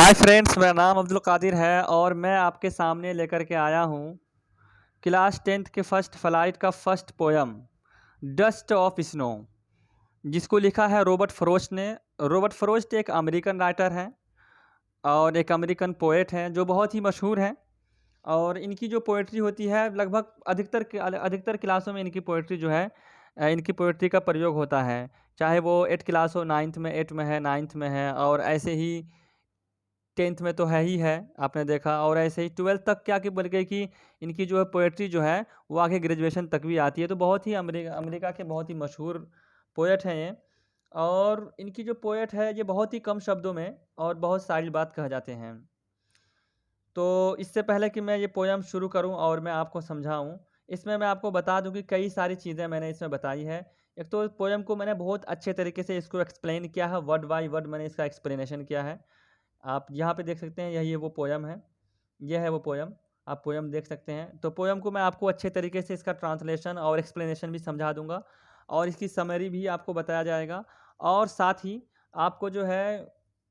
Hi friends, मेरा नाम अब्दुल कादिर है और मैं आपके सामने लेकर के आया हूँ क्लास 10th के फर्स्ट फ्लाइट का first poem dust of snow, जिसको लिखा है रॉबर्ट फ्रोस्ट ने। रॉबर्ट फ्रोस्ट एक अमेरिकन राइटर हैं और एक अमेरिकन पोएट हैं जो बहुत ही मशहूर हैं। और इनकी जो पोएट्री होती है लगभग अधिकतर क्लासों में इनकी पोएट्री जो है इनकी पोएट्री का प्रयोग होता है। चाहे वो 8 क्लास हो, 9th में 8 में है, 9th में है, और ऐसे ही 10th में तो है ही है, आपने देखा। और ऐसे ही 12th तक क्या कि बल्कि कि इनकी जो है पोएट्री जो है वो आगे ग्रेजुएशन तक भी आती है। तो बहुत ही अमेरिका के बहुत ही मशहूर पोएट हैं ये। और इनकी जो पोएट है ये बहुत ही कम शब्दों में और बहुत सारी बात कह जाते हैं। तो इससे पहले कि मैं ये पोयम शुरू करूं और मैं आपको समझाऊं, इसमें मैं आपको बता दूं कि कई सारी चीज़ें मैंने इसमें बताई है। एक तो पोयम को मैंने बहुत अच्छे तरीके से इसको एक्सप्लेन किया है, वर्ड बाय वर्ड मैंने इसका एक्सप्लेनेशन किया है। आप यहाँ पे देख सकते हैं, यही वो पोयम है, ये है वो पोयम। आप पोयम देख सकते हैं। तो पोयम को मैं आपको अच्छे तरीके से इसका ट्रांसलेशन और एक्सप्लेनेशन भी समझा दूंगा और इसकी समरी भी आपको बताया जाएगा। और साथ ही आपको जो है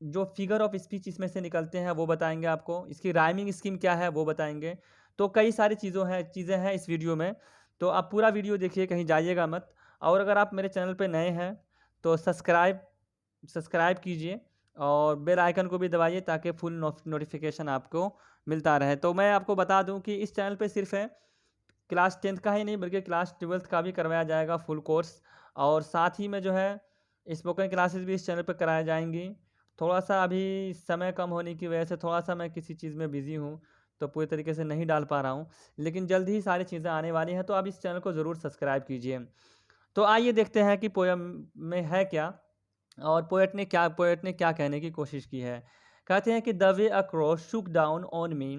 जो फिगर ऑफ स्पीच इसमें से निकलते हैं वो बताएंगे, आपको इसकी राइमिंग स्कीम क्या है वो बताएंगे। तो कई सारी चीज़ें हैं इस वीडियो में। तो आप पूरा वीडियो देखिए, कहीं जाइएगा मत। और अगर आप मेरे चैनल पे नए हैं तो सब्सक्राइब कीजिए और बेल आइकन को भी दबाइए ताकि फुल नोटिफिकेशन आपको मिलता रहे। तो मैं आपको बता दूं कि इस चैनल पे सिर्फ है क्लास 10th का ही नहीं बल्कि क्लास 12th का भी करवाया जाएगा फुल कोर्स। और साथ ही में जो है स्पोकन क्लासेस भी इस चैनल पर कराई जाएंगी। थोड़ा सा अभी समय कम होने की वजह से थोड़ा सा मैं किसी चीज़ में बिज़ी हूँ, तो पूरी तरीके से नहीं डाल पा रहा हूँ, लेकिन जल्द ही सारी चीज़ें आने वाली हैं। तो आप इस चैनल को ज़रूर सब्सक्राइब कीजिए। तो आइए देखते हैं कि पोयम में है क्या और पोएट ने क्या कहने की कोशिश की है। कहते हैं कि the way a crow shook down on me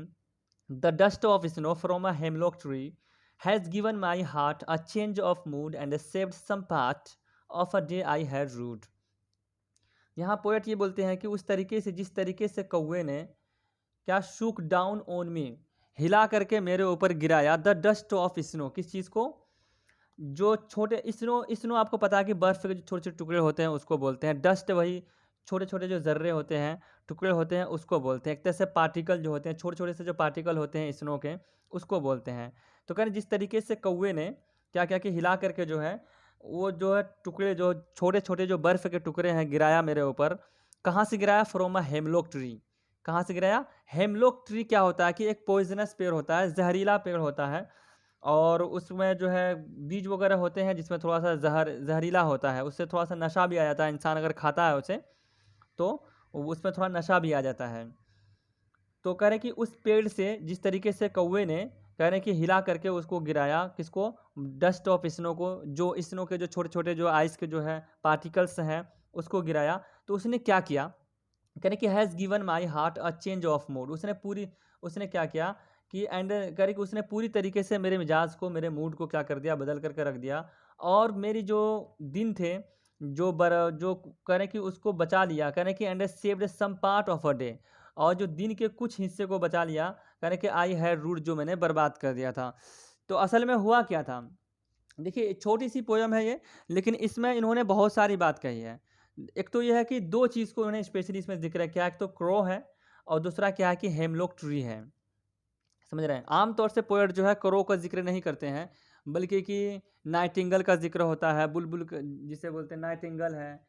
the dust of snow from a hemlock tree has given my heart a change of mood and saved some part of a day I had rued. यहाँ poet ये बोलते हैं कि उस तरीके से, जिस तरीके से कौवे ने क्या शुक डाउन ऑन मी, हिला करके मेरे ऊपर गिराया, द डस्ट ऑफ स्नो, किस चीज़ को, जो छोटे स्नो, स्नो आपको पता है कि बर्फ़ के जो छोटे छोटे टुकड़े होते हैं उसको बोलते हैं। डस्ट वही छोटे छोटे जो ज़र्रे होते हैं, टुकड़े होते हैं, उसको बोलते हैं। एक तरह से पार्टिकल जो होते हैं, छोटे छोटे से जो पार्टिकल होते हैं स्नो के, उसको बोलते हैं। तो कह रहे जिस तरीके से कौवे ने क्या क्या कि हिला करके जो है वो जो है टुकड़े, जो छोटे छोटे जो बर्फ़ के टुकड़े हैं, गिराया मेरे ऊपर। कहाँ से गिराया? From a hemlock tree. कहाँ से गिराया? हेमलॉक ट्री क्या होता है कि एक पॉइजनस पेड़ होता है, जहरीला पेड़ होता है। और उसमें जो है बीज वगैरह होते हैं जिसमें थोड़ा सा जहरीला होता है, उससे थोड़ा सा नशा भी आ जाता है। इंसान अगर खाता है उसे तो उसमें थोड़ा नशा भी आ जाता है। तो कह रहे कि उस पेड़ से जिस तरीके से कौवे ने कह रहे कि हिला करके उसको गिराया, किसको? डस्ट ऑफ स्नो को, जो स्नो के जो छोटे छोटे जो आइस के जो है पार्टिकल्स हैं उसको गिराया। तो उसने क्या किया? कह रहे कि has given my heart a change of mood. उसने क्या किया कि एंड कह रहे कि उसने पूरी तरीके से मेरे मिजाज को, मेरे मूड को क्या कर दिया? बदल करके रख दिया। और मेरी जो दिन थे, जो कह रहे कि उसको बचा लिया। कह रहे कि and saved some part of a day, और जो दिन के कुछ हिस्से को बचा लिया। कह रहे कि आई हैड रूड, जो मैंने बर्बाद कर दिया था। तो असल में हुआ क्या था? देखिए छोटी सी पोयम है ये, लेकिन इसमें इन्होंने बहुत सारी बात कही है। एक तो ये है कि दो चीज़ को इन्होंने स्पेशली इसमें जिक्र किया, एक तो क्रो है और दूसरा क्या है कि हेमलॉक ट्री है। समझ रहे हैं? आमतौर से पोएट जो है क्रो का जिक्र नहीं करते हैं, बल्कि कि नाइटिंगल का जिक्र होता है, बुलबुल जिसे बोलते हैं नाइटिंगल है,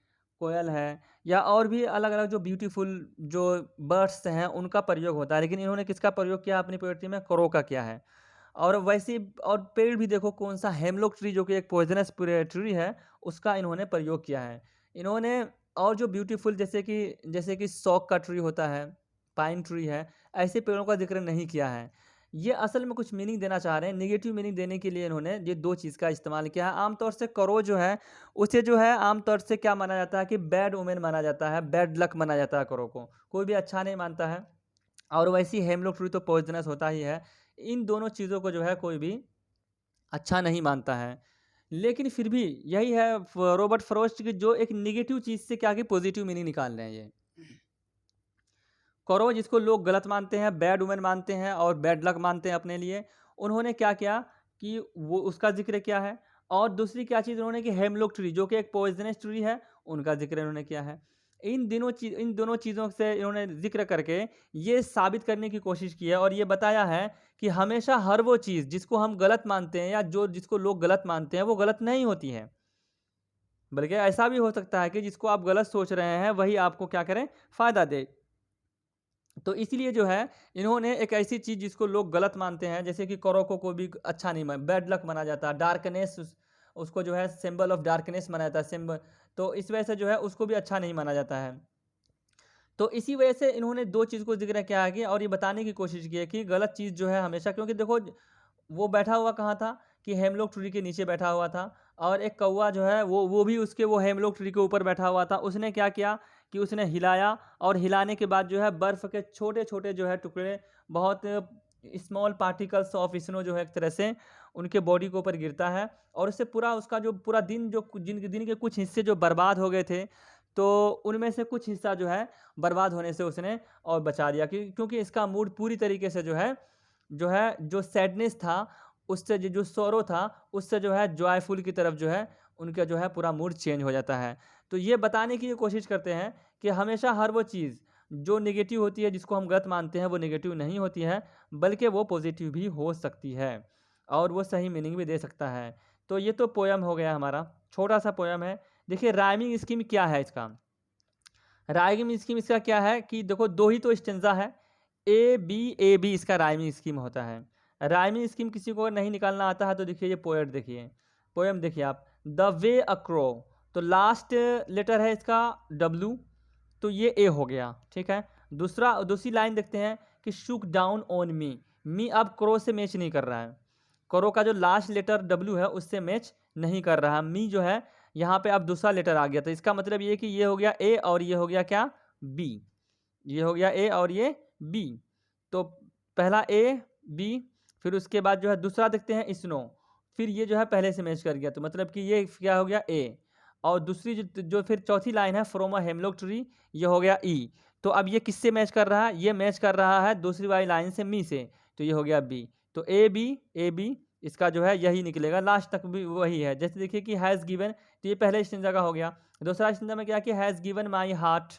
कोयल है, या और भी अलग अलग जो ब्यूटीफुल जो बर्ड्स हैं उनका प्रयोग होता है। लेकिन इन्होंने किसका प्रयोग किया अपनी पोएट्री में? क्रो का किया है। और वैसे और पेड़ भी देखो कौन सा, हेमलॉक ट्री जो कि एक पॉइजनस ट्री है, उसका इन्होंने प्रयोग किया है। इन्होंने और जो ब्यूटीफुल जैसे कि सौक का ट्री होता है, पाइन ट्री है, ऐसे पेड़ों का जिक्र नहीं किया है। ये असल में कुछ मीनिंग देना चाह रहे हैं, नेगेटिव मीनिंग देने के लिए इन्होंने ये दो चीज़ का इस्तेमाल किया है। आमतौर से करो जो है उसे जो है आमतौर से क्या माना जाता है कि बैड ओमेन माना जाता है, बैड लक माना जाता है। करो को कोई भी अच्छा नहीं मानता है। और वैसी हेमलॉक ट्री तो पॉइजनस होता ही है। इन दोनों चीज़ों को जो है कोई भी अच्छा नहीं मानता है। लेकिन फिर भी यही है रॉबर्ट फ्रॉस्ट की, जो एक नेगेटिव चीज़ से क्या कि पॉजिटिव मीनिंग निकाल रहे हैं ये। करो जिसको लोग गलत मानते हैं, बैड वुमेन मानते हैं और बैड लक मानते हैं अपने लिए, उन्होंने क्या किया कि वो उसका जिक्र किया है। और दूसरी क्या चीज़ उन्होंने कि हेमलॉक ट्री जो कि एक पॉइजनस ट्री है, उनका जिक्र उन्होंने किया है। इन दोनों चीज़ों से इन्होंने जिक्र करके ये साबित करने की कोशिश की है और ये बताया है कि हमेशा हर वो चीज़ जिसको हम गलत मानते हैं या जो जिसको लोग गलत मानते हैं वो गलत नहीं होती है, बल्कि ऐसा भी हो सकता है कि जिसको आप गलत सोच रहे हैं वही आपको क्या करें, फ़ायदा दे। तो इसीलिए जो है इन्होंने एक ऐसी चीज़ जिसको लोग गलत मानते हैं, जैसे कि करोको को भी अच्छा नहीं मान, बैड लक माना जाता है, डार्कनेस उसको जो है सिंबल ऑफ डार्कनेस माना जाता है, सिंबल, तो इस वजह से जो है उसको भी अच्छा नहीं माना जाता है। तो इसी वजह से इन्होंने दो चीज़ को जिक्र किया है कि और ये बताने की कोशिश की है कि गलत चीज़ जो है हमेशा, क्योंकि देखो वो बैठा हुआ कहाँ था कि हेमलॉक ट्री के नीचे बैठा हुआ था, और एक कौवा जो है वो भी उसके वो हेमलॉक ट्री के ऊपर बैठा हुआ था। उसने क्या किया कि उसने हिलाया, और हिलाने के बाद जो है बर्फ़ के छोटे छोटे जो है टुकड़े, बहुत स्मॉल पार्टिकल्स ऑफ स्नो जो है एक तरह से उनके बॉडी के ऊपर गिरता है, और उससे पूरा उसका जो पूरा दिन, जो दिन के कुछ हिस्से जो बर्बाद हो गए थे, तो उनमें से कुछ हिस्सा जो है बर्बाद होने से उसने और बचा दिया, क्योंकि इसका मूड पूरी तरीके से जो सैडनेस था उससे, जो सॉरो था उससे जो है जॉयफुल की तरफ जो है उनका जो है पूरा मूड चेंज हो जाता है। तो ये बताने की ये कोशिश करते हैं कि हमेशा हर वो चीज़ जो नेगेटिव होती है, जिसको हम गलत मानते हैं, वो नेगेटिव नहीं होती है, बल्कि वो पॉजिटिव भी हो सकती है और वो सही मीनिंग भी दे सकता है। तो ये तो पोयम हो गया हमारा, छोटा सा पोयम है। देखिए राइमिंग स्कीम क्या है इसका। राइमिंग स्कीम इसका क्या है कि देखो दो ही तो स्टेंजा है, ए बी इसका राइमिंग स्कीम होता है। राइमिंग स्कीम किसी को अगर नहीं निकालना आता है तो देखिए ये पोएट देखिए, पोएम देखिए आप, द वे अ क्रो, तो लास्ट लेटर है इसका डब्ल्यू, तो ये ए हो गया, ठीक है। दूसरी लाइन देखते हैं कि शुक डाउन ऑन मी अब क्रो से मैच नहीं कर रहा है, क्रो का जो लास्ट लेटर डब्ल्यू है उससे मैच नहीं कर रहा, मी जो है यहाँ पे अब दूसरा लेटर आ गया, तो इसका मतलब ये कि ये हो गया ए और ये हो गया क्या, बी, ये हो गया ए और ये बी। तो पहला ए बी, फिर उसके बाद जो है दूसरा देखते हैं स्नो, फिर ये जो है पहले से मैच कर गया, तो मतलब कि ये क्या हो गया ए, और दूसरी जो फिर चौथी लाइन है फ्रॉम अ हेमलॉक ट्री, ये हो गया ई। तो अब ये किससे मैच कर रहा है, ये मैच कर रहा है दूसरी वाली लाइन से मी से, तो ये हो गया बी। तो ए बी इसका जो है यही निकलेगा, लास्ट तक भी वही है। जैसे देखिए कि हैज़ गिवन, तो ये पहले स्टेंजा का हो गया। दूसरा स्टेंजा में क्या कि हैज़ गिवन माई हार्ट,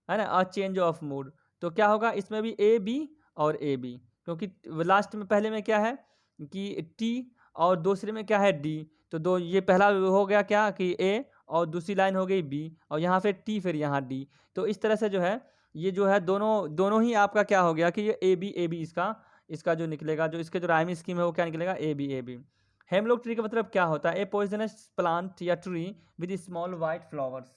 है ना, अ चेंज ऑफ मूड, तो क्या होगा इसमें भी ए बी और ए बी, क्योंकि लास्ट में पहले में क्या है कि टी और दूसरे में क्या है डी, तो दो ये पहला हो गया क्या कि ए और दूसरी लाइन हो गई बी, और यहाँ फिर टी फिर यहाँ डी। तो इस तरह से जो है ये जो है दोनों दोनों ही आपका क्या हो गया कि ये ए बी इसका जो निकलेगा, जो इसके जो राइमिंग स्कीम है वो क्या निकलेगा, ए बी। हेमलॉक ट्री का मतलब क्या होता है, ए पॉइजनस प्लांट या tree with small white flowers,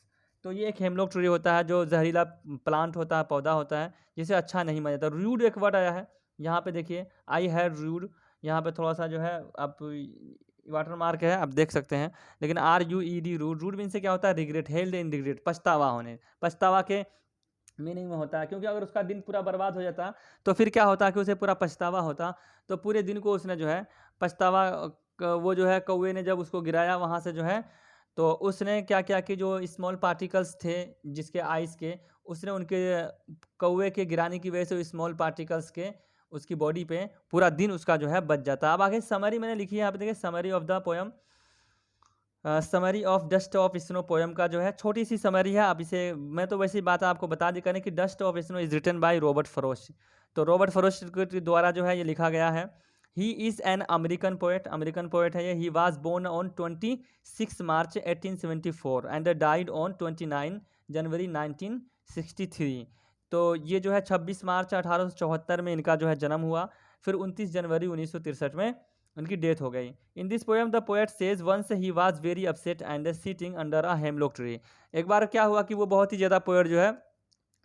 तो ये एक हेमलॉक ट्री होता है जो जहरीला प्लांट होता है, पौधा होता है, जिसे अच्छा नहीं माना जाता। रूड एक वर्ड आया है यहाँ पे, देखिए आई हैड रूड, यहाँ पे थोड़ा सा जो है आप वाटर मार्क है आप देख सकते हैं, लेकिन RUED रूड, रूड मीन से क्या होता है, रिग्रेट, हेल्ड इन रिग्रेट, पछतावा होने, पछतावा के मीनिंग में होता है, क्योंकि अगर उसका दिन पूरा बर्बाद हो जाता तो फिर क्या होता कि उसे पूरा पछतावा होता, तो पूरे दिन को उसने जो है पछतावा, वो जो है कौवे ने जब उसको गिराया वहाँ से जो है, तो उसने क्या किया कि जो स्मॉल पार्टिकल्स थे जिसके आइस के, उसने उनके कौवे के गिराने की वजह से स्मॉल पार्टिकल्स के उसकी बॉडी पे पूरा दिन उसका जो है बच जाता। अब आगे समरी मैंने लिखी है यहाँ पे, देखिए summary of the poem, summary of dust of snow poem का जो है छोटी सी समरी है। अब इसे मैं तो वैसी बात आपको बता दी करें कि dust of snow is written by Robert Frost, तो रॉबर्ट फ्रोस्ट के द्वारा जो है ये लिखा गया है। He is an American poet है ये। He was born on 26 March 1874 and died on 29 January 1963, तो ये जो है 26 मार्च 1874 में इनका जो है जन्म हुआ, फिर 29 जनवरी 1963 में उनकी डेथ हो गई। In this poem the poet says once he was very upset and sitting under a hemlock tree, एक बार क्या हुआ कि वो बहुत ही ज़्यादा पोएट जो है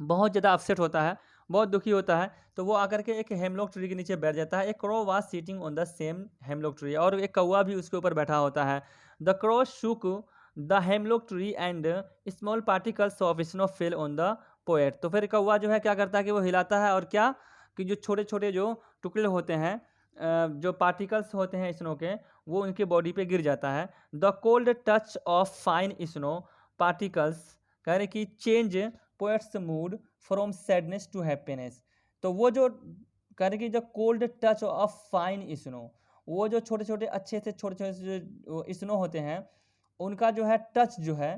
बहुत ज़्यादा अपसेट होता है, बहुत दुखी होता है, तो वो आकर के एक हेमलॉक ट्री के नीचे बैठ जाता है। एक crow was sitting on the same hemlock tree, और एक कौवा भी उसके ऊपर बैठा होता है। The crow shook the hemlock tree and small particles of snow fell on the poet, तो फिर कौवा जो है क्या करता है कि वो हिलाता है, और क्या कि जो छोटे छोटे जो टुकड़े होते हैं, जो पार्टिकल्स होते हैं स्नो के, वो उनके बॉडी पे गिर जाता है। The cold touch of fine snow particles, कह रहे कि change poet's mood from sadness to happiness, तो वो जो कह रहे कि जो cold touch of fine snow, वो जो छोटे छोटे अच्छे से छोटे छोटे जो स्नो होते हैं, उनका जो है टच जो है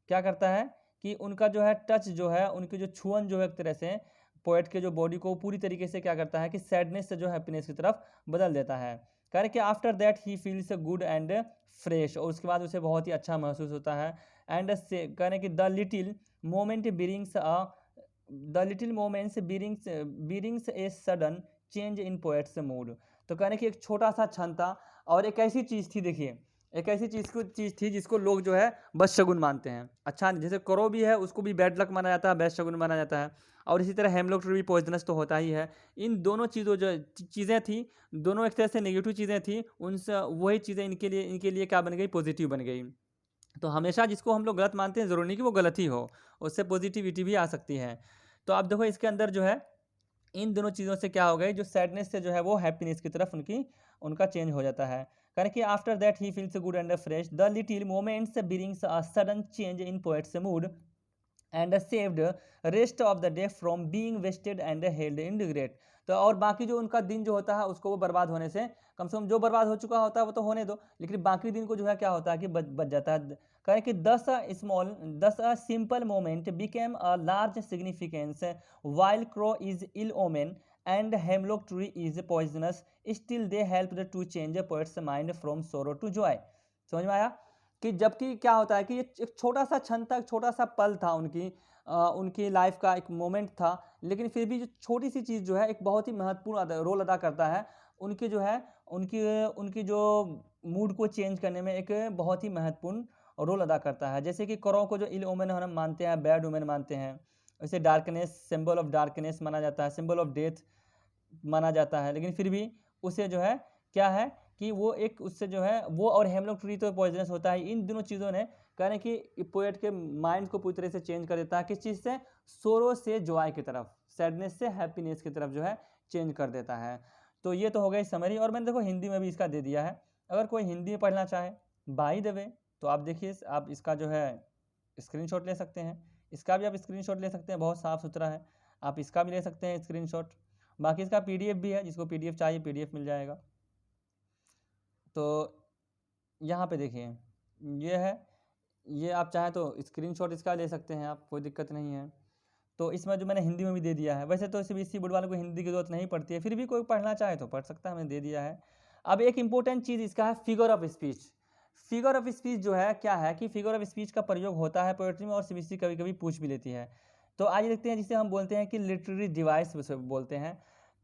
क्या करता है कि उनका जो है टच जो है, उनकी जो छुअन जो है एक तरह से पोएट के जो बॉडी को पूरी तरीके से क्या करता है कि सैडनेस से जो हैप्पीनेस की तरफ बदल देता है। कह रहे कि after that he feels good and fresh, और उसके बाद उसे बहुत ही अच्छा महसूस होता है। एंड से कह रहे कि the little moment brings a sudden change in poet's mood. तो कहने की एक छोटा सा क्षण था और एक ऐसी चीज़ थी, देखिए एक ऐसी चीज़ थी जिसको लोग जो है बदशगुन मानते हैं। अच्छा, जैसे करो भी है उसको भी बैड लक माना जाता है, बैड शगुन माना जाता है, और इसी तरह हेमलॉक ट्री भी पॉइजनस तो होता ही है। इन दोनों चीज़ों जो चीज़ें थी, दोनों एक तरह से नेगेटिव चीज़ें थी, उनसे वही चीज़ें इनके लिए क्या बन गई, पॉजिटिव बन गई। तो हमेशा जिसको हम लोग गलत मानते हैं ज़रूरी नहीं कि वो गलत ही हो, उससे पॉजिटिविटी भी आ सकती है। तो आप देखो इसके अंदर जो है इन दोनों चीज़ों से क्या हो गई, जो सैडनेस से जो है वो हैप्पीनेस की तरफ उनका चेंज हो जाता है। कारण कि after that he feels good and fresh, the little moments brings a sudden change in poet's mood and saved rest of the day from being wasted and held in regret. तो और बाकी जो उनका दिन जो होता है उसको वो बर्बाद होने से, कम से कम जो बर्बाद हो चुका होता है वो तो होने दो, लेकिन बाकी दिन को जो है क्या होता है कि बच जाता है। कहें कि thus a simple moment became a large significance while crow is ill omen and hemlock tree is poisonous, still they help to change a poet's mind from sorrow to joy. समझ में आया कि जबकि क्या होता है कि ये एक छोटा सा क्षण था, एक छोटा सा पल था उनकी लाइफ का एक मोमेंट था, लेकिन फिर भी जो छोटी सी चीज़ जो है एक बहुत ही महत्वपूर्ण रोल अदा करता है उनकी जो है उनकी उनकी जो मूड को चेंज करने में एक बहुत ही महत्वपूर्ण रोल अदा करता है। जैसे कि करो को जो इल ओमेन हम मानते हैं, बैड ओमेन मानते हैं, वैसे डार्कनेस, सिंबल ऑफ डार्कनेस माना जाता है, सिंबल ऑफ डेथ माना जाता है, लेकिन फिर भी उसे जो है क्या है कि वो एक उससे जो है वो और हेमलॉक ट्री तो पॉइजनस होता है। इन दोनों चीज़ों ने कहने कि पोएट के माइंड को पूरी तरह से चेंज कर देता है, किस चीज़ से, सोरो से जॉय की तरफ, सैडनेस से हैप्पीनेस की तरफ जो है चेंज कर देता है। तो ये तो हो गई समरी, और मैंने देखो हिंदी में भी इसका दे दिया है। अगर कोई हिंदी में पढ़ना चाहे बाय द वे तो आप देखिए, आप इसका जो है स्क्रीनशॉट ले सकते हैं, इसका भी आप स्क्रीनशॉट ले सकते हैं, बहुत साफ़ सुथरा है, आप इसका भी ले सकते हैं स्क्रीनशॉट। बाकी इसका पीडीएफ भी है, जिसको पीडीएफ चाहिए पीडीएफ मिल जाएगा। तो यहाँ पे देखिए ये है, ये आप चाहें तो स्क्रीनशॉट इसका ले सकते हैं आप, कोई दिक्कत नहीं है। तो इसमें जो मैंने हिंदी में भी दे दिया है, वैसे तो सीबीएसई बोर्ड वालों को हिंदी की जरूरत नहीं पड़ती है, फिर भी कोई पढ़ना चाहे तो पढ़ सकता है, मैंने दे दिया है। अब एक इंपॉर्टेंट चीज़ इसका है figure of speech. Figure of speech जो है क्या है कि फिगर ऑफ स्पीच का प्रयोग होता है पोएट्री में, और सीबीएसई कभी कभी पूछ भी लेती है। तो आइए देखते हैं, जिसे हम बोलते हैं कि लिटरेरी डिवाइस बोलते हैं।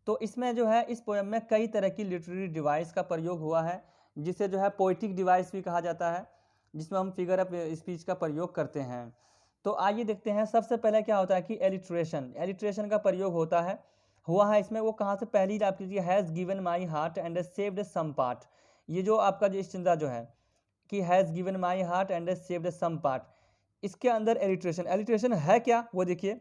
तो इसमें जो है इस पोएम में कई तरह की लिटरेरी डिवाइस का प्रयोग हुआ है, जिसे जो है पोइटिक डिवाइस भी कहा जाता है, जिसमें हम फिगर ऑफ स्पीच का प्रयोग करते हैं। तो आइए देखते हैं, सबसे पहले क्या होता है कि एलिट्रेशन का प्रयोग हुआ है इसमें। वो कहाँ से, पहली आप कीजिए, has given my heart and saved some part. ये जो आपका जो स्टैंजा जो है कि has given my heart and saved some part, इसके अंदर एलिट्रेशन है क्या, वो देखिए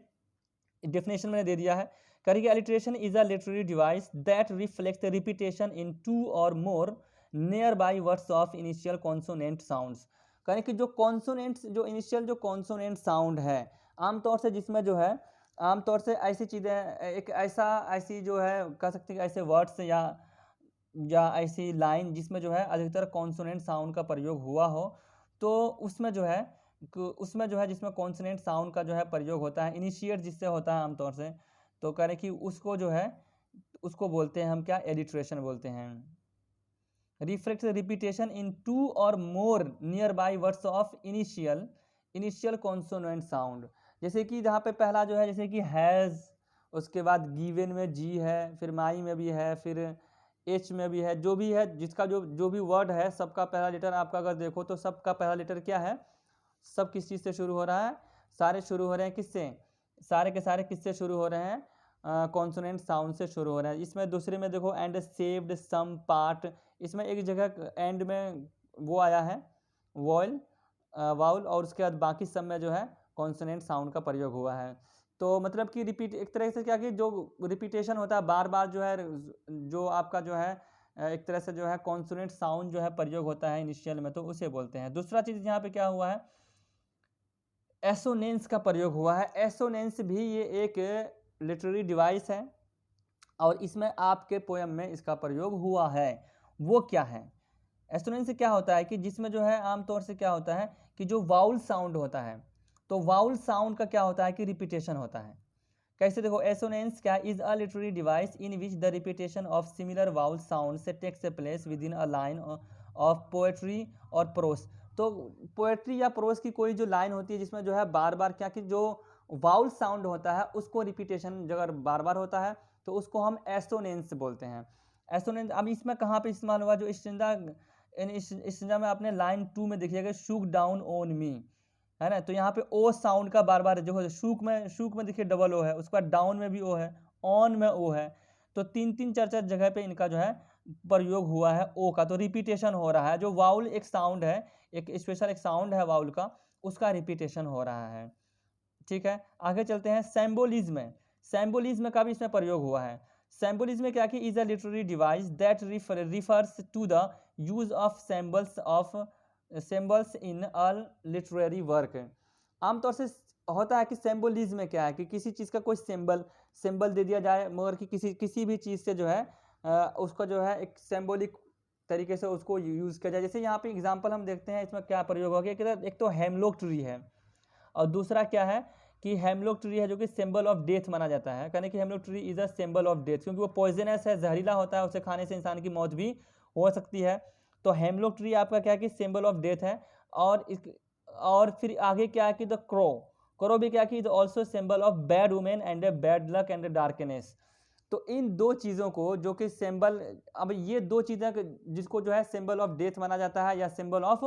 डेफिनेशन मैंने दे दिया है। करिए, alliteration is a literary device that reflects repetition in two और more nearby words of initial consonant sounds. कहें कि जो कॉन्सोनेंट्स, जो इनिशियल जो कॉन्सोनेंट साउंड है, आमतौर से जिसमें जो है आमतौर से ऐसी चीज़ें, एक ऐसी जो है कह सकते हैं ऐसे वर्ड्स या ऐसी लाइन जिसमें जो है अधिकतर कॉन्सोनेंट साउंड का प्रयोग हुआ हो, तो उसमें जो है जिसमें कॉन्सोनेंट साउंड का जो है प्रयोग होता है, इनिशिएट जिससे होता है आमतौर से, तो कह रहे कि उसको जो है उसको बोलते हैं हम क्या, एलिट्रेशन बोलते हैं। रिफ्लेक्ट रिपीटेशन इन टू और more nearby words of initial consonant sound. जैसे कि जहाँ पे पहला जो है, जैसे कि हैज़, उसके बाद गिवन में जी है, फिर माई में भी है, फिर एच में भी है, जो भी है, जिसका जो भी वर्ड है, सबका पहला लेटर आपका अगर देखो तो सबका पहला लेटर क्या है, सब किस चीज़ से शुरू हो रहा है, सारे शुरू हो रहे हैं किससे, सारे के सारे किससे शुरू हो रहे हैं, कॉन्सोनेंट साउंड से शुरू हो रहे हैं। इसमें दूसरे में देखो, एंड सेव्ड सम पार्ट, इसमें एक जगह एंड में वो आया है वॉयल वाउल, और उसके बाद बाकी सब में जो है कॉन्सोनेंट साउंड का प्रयोग हुआ है। तो मतलब कि रिपीट, एक तरह से क्या कि जो रिपीटेशन होता है बार बार जो है, जो आपका जो है एक तरह से जो है कॉन्सोनेंट साउंड जो है प्रयोग होता है इनिशियल में, तो उसे बोलते हैं। दूसरा चीज़ यहाँ पे क्या हुआ है, एसोनेंस का प्रयोग हुआ है। एसोनेंस भी ये एक लिटरेरी डिवाइस है, और इसमें आपके पोएम में इसका प्रयोग हुआ है। वो क्या है, एसोनेंस से क्या होता है कि जिसमें जो है आमतौर से क्या होता है कि जो वाउल साउंड होता है, तो वाउल साउंड का क्या होता है कि रिपीटेशन होता है। कैसे देखो, एसोनेंस क्या is a literary device in which the repetition of similar vowel sound से takes place within a line of poetry और प्रोस। तो पोएट्री या प्रोस की कोई जो लाइन होती है जिसमें जो है बार बार क्या कि जो वाउल साउंड होता है उसको रिपीटेशन अगर बार बार होता है तो उसको हम एसोनेंस बोलते हैं। एसोनेंस अब इसमें कहाँ पे इस्तेमाल हुआ, जो स्टेंजा में आपने लाइन 2 में देखिएगा, शुक डाउन ऑन मी, है ना। तो यहाँ पे ओ साउंड का बार बार जो है, शुक में देखिए डबल ओ है, उसके बाद डाउन में भी ओ है, ऑन में ओ है। तो 3-4 जगह पे इनका जो है प्रयोग हुआ है ओ का, तो रिपीटेशन हो रहा है। जो वाउल एक साउंड है, एक स्पेशल एक साउंड है वाउल का, उसका रिपीटेशन हो रहा है। ठीक है, आगे चलते हैं। सैम्बोलिज्म, सैम्बोलिज्म का भी इसमें प्रयोग हुआ है। सैम्बोलिज्म क्या कि is a literary device that refers to the use of symbols in a literary work. आमतौर से होता है कि सिंबलिज्म में क्या है कि किसी चीज़ का कोई सिंबल दे दिया जाए, मगर कि किसी भी चीज़ से जो है उसका जो है एक सिंबॉलिक तरीके से उसको यूज़ किया जाए। जैसे यहाँ पे एग्जांपल हम देखते हैं, इसमें क्या प्रयोग हो गया कि एक तो हेमलॉक ट्री है और दूसरा क्या है कि हेमलॉक ट्री है जो कि सिंबल ऑफ डेथ माना जाता है। कहने कि hemlock tree is a symbol of death, क्योंकि वो पॉइजनस है, जहरीला होता है, उसे खाने से इंसान की मौत भी हो सकती है। तो हेमलॉक ट्री आपका क्या है कि सिंबल ऑफ डेथ है। और फिर आगे क्या है कि द क्रो भी क्या कि is also symbol of bad women and a bad luck and a darkness. तो इन दो चीज़ों को जो कि सिंबल, अब ये दो चीज़ें जिसको जो है सिंबल ऑफ डेथ माना जाता है या सिंबल ऑफ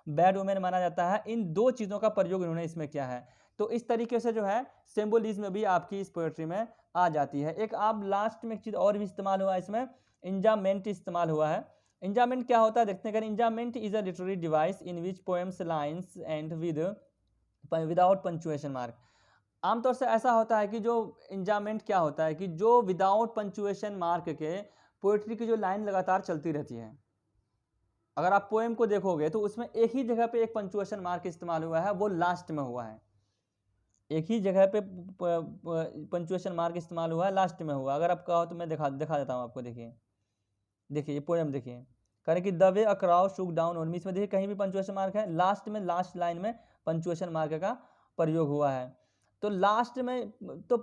बैड वुमेन माना जाता है, इन दो चीज़ों का प्रयोग इन्होंने इसमें किया है। तो इस तरीके से जो है सिंबलिज्म भी आपकी इस पोएट्री में आ जाती है। एक आप लास्ट में एक चीज़ और भी इस्तेमाल हुआ है इसमें, इंजामेंट इस्तेमाल हुआ है। इंजामेंट क्या होता है देखते हैं। Enjambment is a literary device in which poems lines end without punctuation mark. आमतौर से ऐसा होता है कि जो इंजामेंट क्या होता है कि जो विदाउट पंचुएशन मार्क के पोएट्री की जो लाइन लगातार चलती रहती है। अगर आप पोएम को देखोगे तो उसमें एक ही जगह पे एक पंचुएशन मार्क इस्तेमाल हुआ है, वो लास्ट में हुआ है। एक ही जगह पे पंचुएशन मार्क इस्तेमाल हुआ है, लास्ट में हुआ। अगर आप कहो तो मैं दिखा देता हूँ आपको। देखिए ये पोएम देखिए, करें कि the way a crowd Shuk down on मी, इसमें देखिए कहीं भी पंचुएशन मार्क है, लास्ट में लास्ट लाइन में पंचुएशन मार्क का प्रयोग हुआ है। तो लास्ट में तो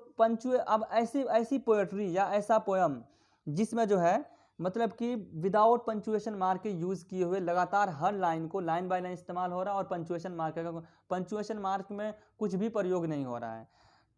अब ऐसी ऐसी पोएट्री या ऐसा पोएम जिसमें जो है मतलब कि विदाउट पंचुएशन मार्क के यूज़ किए हुए लगातार हर लाइन को लाइन बाय लाइन इस्तेमाल हो रहा है और पंचुएशन मार्क में कुछ भी प्रयोग नहीं हो रहा है।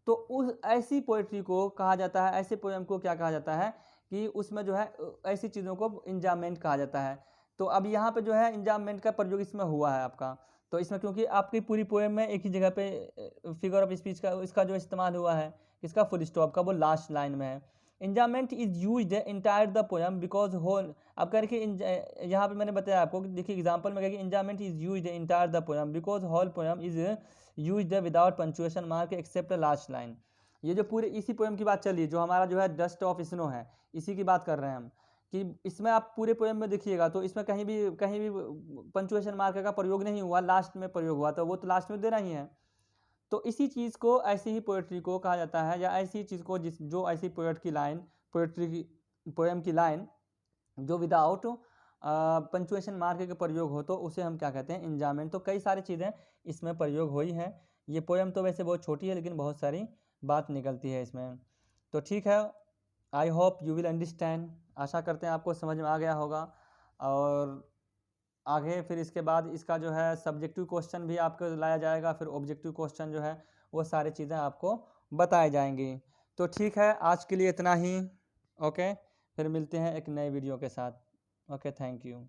तो उस ऐसी पोएट्री को कहा जाता है, ऐसे पोएम को क्या कहा जाता है कि उसमें जो है ऐसी चीज़ों को इंजामेंट कहा जाता है। तो अब यहाँ पे जो है इंजामेंट का प्रयोग इसमें हुआ है आपका। तो इसमें क्योंकि आपकी पूरी पोएम में एक ही जगह पे फिगर ऑफ स्पीच का इसका जो इस्तेमाल हुआ है, इसका फुल स्टॉप का, वो लास्ट लाइन में है। Enjambment is used entire the poem because whole. अब करके यहाँ पे मैंने बताया आपको कि देखिए एग्जांपल में कहा enjambment is used entire the poem because whole poem is used without punctuation mark except last line. ये जो पूरे इसी पोएम की बात चली, जो हमारा जो है डस्ट ऑफ स्नो है, इसी की बात कर रहे हैं हम कि इसमें आप पूरे पोएम में देखिएगा तो इसमें कहीं भी पंचुएशन मार्क का प्रयोग नहीं हुआ, लास्ट में प्रयोग हुआ, तो वो तो लास्ट में देना ही है। तो इसी चीज़ को, ऐसी ही पोएट्री को कहा जाता है, या ऐसी चीज़ को जो ऐसी पोएट्री की पोएम की लाइन जो विदाउट पंचुएशन मार्क का प्रयोग हो, तो उसे हम क्या कहते हैं, इंजामेंट। तो कई सारी चीज़ें इसमें प्रयोग हुई हैं। ये पोएम तो वैसे बहुत छोटी है लेकिन बहुत सारी बात निकलती है इसमें। तो ठीक है, I hope you will understand. आशा करते हैं आपको समझ में आ गया होगा। और आगे फिर इसके बाद इसका जो है सब्जेक्टिव क्वेश्चन भी आपको लाया जाएगा, फिर ऑब्जेक्टिव क्वेश्चन जो है वो सारी चीज़ें आपको बताई जाएंगी। तो ठीक है, आज के लिए इतना ही। ओके, फिर मिलते हैं एक नए वीडियो के साथ। Okay, thank you.